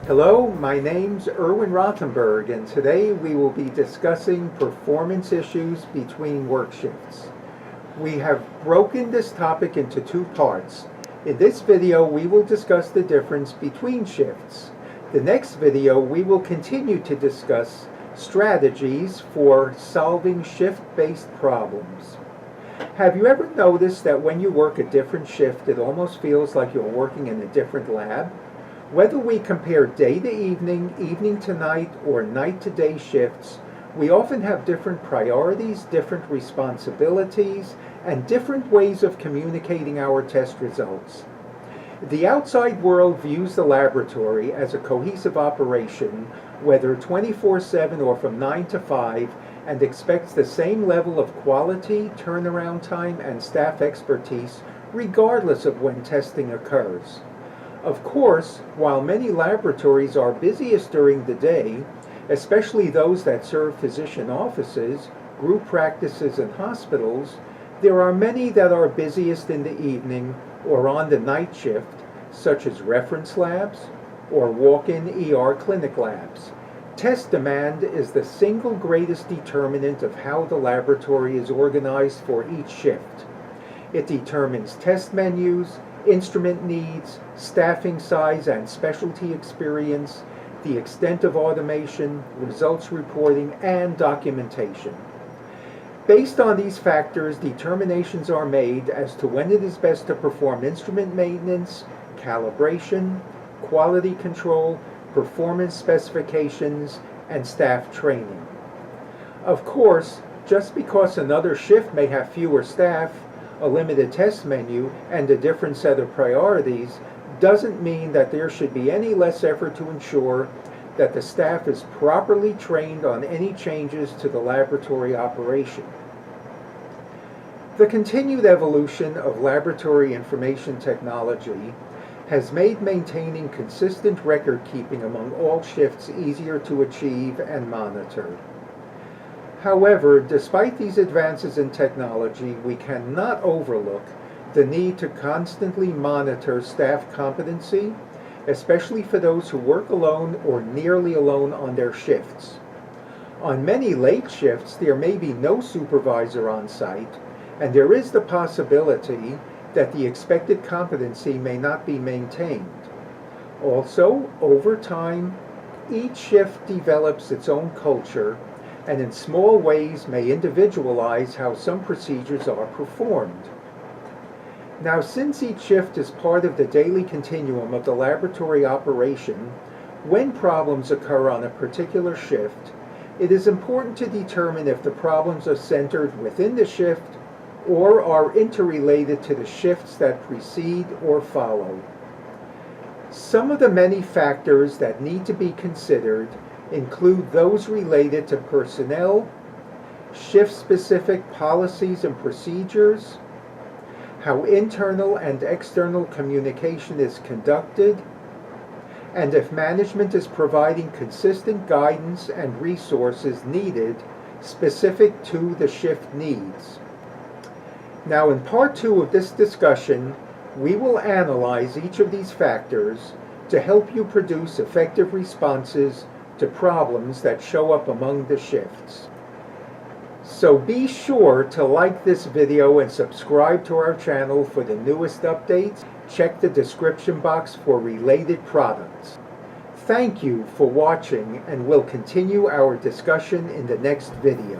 Hello, my name's Erwin Rothenberg, and today we will be discussing performance issues between work shifts. We have broken this topic into two parts. In this video, we will discuss the difference between shifts. The next video, we will continue to discuss strategies for solving shift-based problems. Have you ever noticed that when you work a different shift, it almost feels like you're working in a different lab? Whether we compare day to evening, evening to night, or night to day shifts, we often have different priorities, different responsibilities, and different ways of communicating our test results. The outside world views the laboratory as a cohesive operation, whether 24/7 or from 9 to 5, and expects the same level of quality, turnaround time, and staff expertise regardless of when testing occurs. Of course, while many laboratories are busiest during the day, especially those that serve physician offices, group practices, and hospitals, there are many that are busiest in the evening or on the night shift, such as reference labs or walk-in ER clinic labs. Test demand is the single greatest determinant of how the laboratory is organized for each shift. It determines test menus, instrument needs, staffing size and specialty experience, the extent of automation, results reporting, and documentation. Based on these factors, determinations are made as to when it is best to perform instrument maintenance, calibration, quality control, performance specifications, and staff training. Of course, just because another shift may have fewer staff, a limited test menu, and a different set of priorities doesn't mean that there should be any less effort to ensure that the staff is properly trained on any changes to the laboratory operation. The continued evolution of laboratory information technology has made maintaining consistent record keeping among all shifts easier to achieve and monitor. However, despite these advances in technology, we cannot overlook the need to constantly monitor staff competency, especially for those who work alone or nearly alone on their shifts. On many late shifts, there may be no supervisor on site, and there is the possibility that the expected competency may not be maintained. Also, over time, each shift develops its own culture, and in small ways may individualize how some procedures are performed. Now, since each shift is part of the daily continuum of the laboratory operation, when problems occur on a particular shift, it is important to determine if the problems are centered within the shift or are interrelated to the shifts that precede or follow. Some of the many factors that need to be considered include those related to personnel, shift-specific policies and procedures, how internal and external communication is conducted, and if management is providing consistent guidance and resources needed specific to the shift needs. Now, in part 2 of this discussion, we will analyze each of these factors to help you produce effective responses to problems that show up among the shifts. So be sure to like this video and subscribe to our channel for the newest updates. Check the description box for related products. Thank you for watching, and we'll continue our discussion in the next video.